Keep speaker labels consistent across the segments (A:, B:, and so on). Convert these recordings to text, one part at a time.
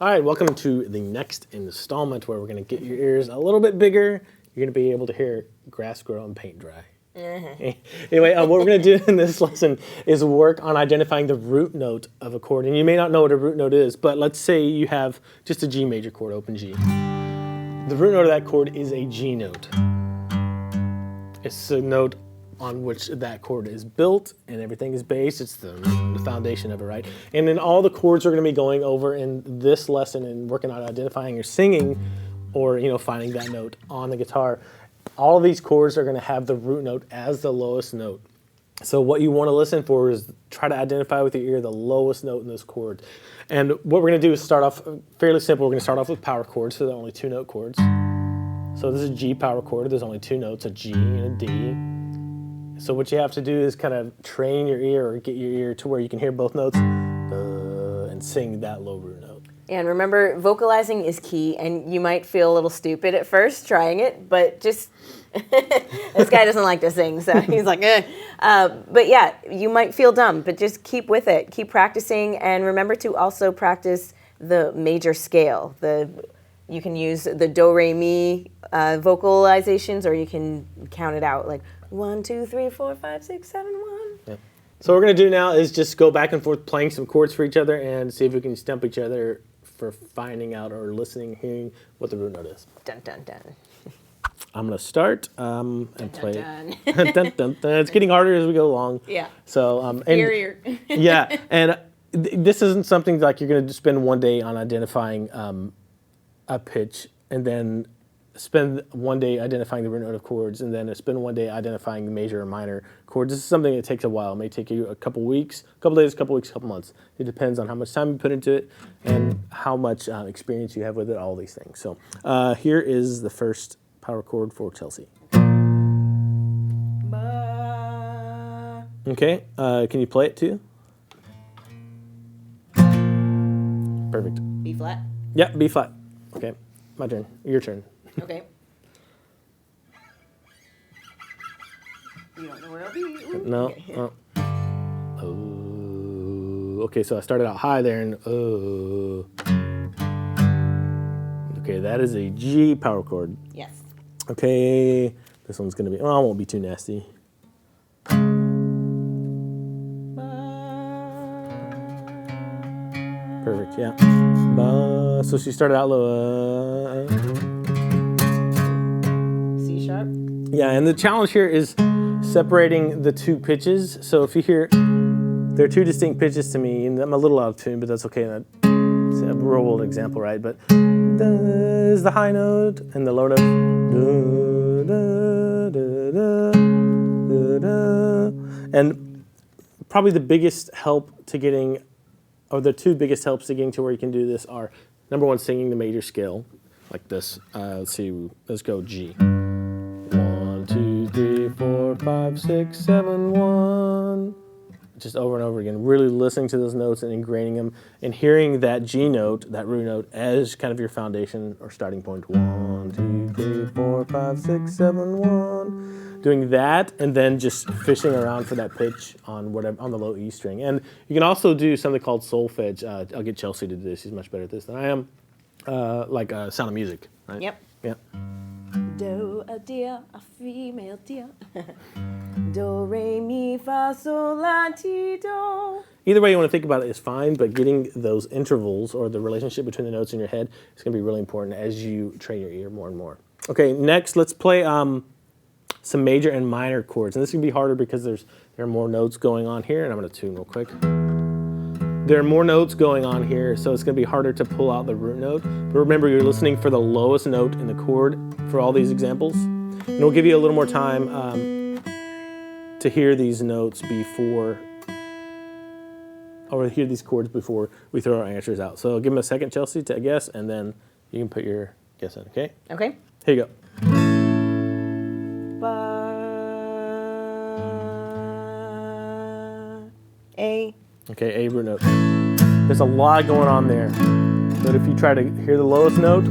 A: All right, welcome to the next installment where we're going to get your ears a little bit bigger. You're going to be able to hear grass grow and paint dry. Anyway, what we're going to do in this lesson is work on identifying the root note of a chord. And you may not know what a root note is, but let's say you have just a G major chord, open G. The root note of that chord is a G note. It's the note on which that chord is built and everything is based. It's the foundation of it, right? And then all the chords we're going to be going over in this lesson and working on identifying or singing or, finding that note on the guitar. All of these chords are going to have the root note as the lowest note. So what you want to listen for is try to identify with your ear the lowest note in this chord. And what we're going to do is start off fairly simple. We're going to start off with power chords, so they're only 2-note chords. So this is a G power chord. There's only 2 notes, a G and a D. So what you have to do is kind of train your ear or get your ear to where you can hear both notes and sing that low root note.
B: And remember, vocalizing is key, and you might feel a little stupid at first trying it, but just, this guy doesn't like to sing, so he's like, eh. But yeah, you might feel dumb, but just keep with it. Keep practicing, and remember to also practice the major scale. You can use the do, re, mi vocalizations, or you can count it out, like 1, 2, 3, 4, 5, 6, 7, 1.
A: Yeah. So what we're going to do now is just go back and forth playing some chords for each other and see if we can stump each other for finding out or listening, hearing what the root note is.
B: Dun, dun, dun.
A: I'm going to start and play.
B: Dun.
A: Dun, dun, dun. It's getting harder as we go along.
B: Yeah.
A: So,
B: Ear.
A: yeah, and this isn't something like you're going to spend one day on identifying a pitch and then spend one day identifying the root note of chords and then spend one day identifying the major or minor chords. This is something that takes a while. It may take you a couple weeks, a couple days, a couple weeks, a couple months. It depends on how much time you put into it and how much experience you have with it, all these things. So here is the first power chord for Chelsea. Okay, can you play it too? Perfect.
B: B flat.
A: Yeah, B flat. Okay, my turn. Your turn.
B: Okay. You don't know where I'll be. Ooh.
A: No.
B: Okay.
A: Oh. Okay, so I started out high there and oh. Okay, that is a G power chord.
B: Yes.
A: Okay, this one's gonna be. Oh, I won't be too nasty. Perfect. Yeah. So she started out low.
B: C sharp.
A: Yeah, and the challenge here is separating the two pitches. So if you hear, there are two distinct pitches to me, and I'm a little out of tune, but that's okay. It's a real world example, right? But da is the high note, and the low note. And probably the biggest help to getting, or the two biggest helps to getting to where you can do this are, number one, singing the major scale, like this. Let's see, let's go G. 1, 2, 3, 4, 5, 6, 7, 1. Just over and over again, really listening to those notes and ingraining them and hearing that G note, that root note, as kind of your foundation or starting point. 1, 2, 3, 4, 5, 6, 7, 1. Doing that and then just fishing around for that pitch on the low E string. And you can also do something called solfege. I'll get Chelsea to do this. She's much better at this than I am. Like Sound of Music. Right?
B: Yep.
A: Yep.
B: Do, a deer, a female deer. Do, re, mi, fa, sol, la, ti, do.
A: Either way you want to think about it is fine, but getting those intervals or the relationship between the notes in your head is going to be really important as you train your ear more and more. Okay, next let's play some major and minor chords. And this is going to be harder because there are more notes going on here, and I'm going to tune real quick. There are more notes going on here, so it's going to be harder to pull out the root note. But remember, you're listening for the lowest note in the chord for all these examples. And it'll give you a little more time to hear these notes before, or hear these chords before we throw our answers out. So give them a second, Chelsea, to guess, and then you can put your guess in, okay?
B: Okay.
A: Here you go.
B: A.
A: Okay, A root note. There's a lot going on there. But if you try to hear the lowest note,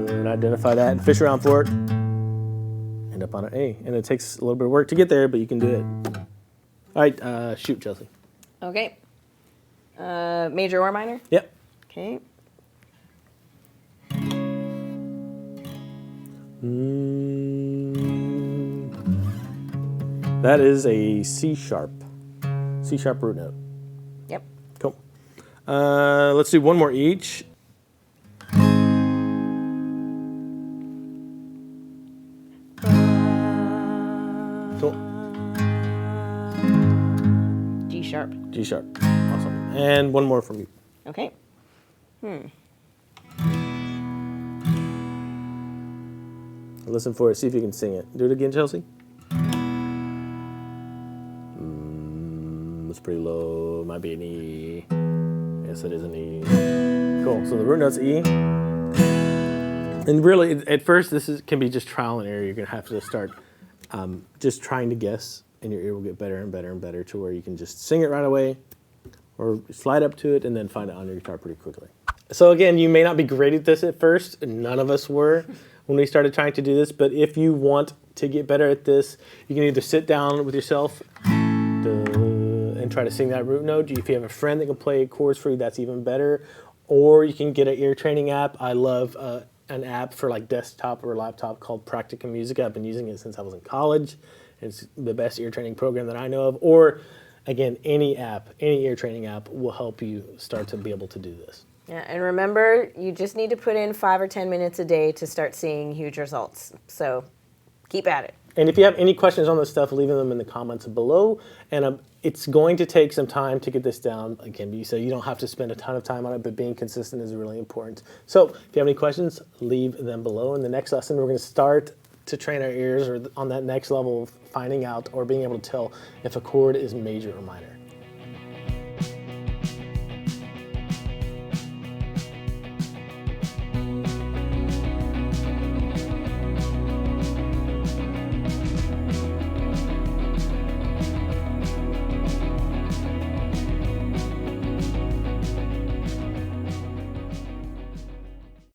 A: and identify that and fish around for it, end up on an A. And it takes a little bit of work to get there, but you can do it. All right, shoot, Chelsea.
B: Okay. Major or minor?
A: Yep.
B: Okay.
A: That is a C sharp root note.
B: Yep.
A: Cool. Let's do one more each. Cool.
B: G sharp.
A: G sharp. Awesome. And one more from you.
B: Okay.
A: Listen for it. See if you can sing it. Do it again, Chelsea. It's pretty low. Might be an E. Yes, it is an E. Cool. So the root note's E. And really, at first, can be just trial and error. You're going to have to start just trying to guess, and your ear will get better and better and better to where you can just sing it right away or slide up to it and then find it on your guitar pretty quickly. So again, you may not be great at this at first. None of us were when we started trying to do this, but if you want to get better at this, you can either sit down with yourself and try to sing that root note. If you have a friend that can play chords for you, that's even better. Or you can get an ear training app. I love an app for like desktop or laptop called Practica Musica. I've been using it since I was in college. It's the best ear training program that I know of. Or again, any ear training app will help you start to be able to do this.
B: Yeah, and remember, you just need to put in 5 or 10 minutes a day to start seeing huge results. So keep at it.
A: And if you have any questions on this stuff, leave them in the comments below. And it's going to take some time to get this down. Again, so you don't have to spend a ton of time on it, but being consistent is really important. So if you have any questions, leave them below. In the next lesson, we're going to start to train our ears or on that next level of finding out or being able to tell if a chord is major or minor.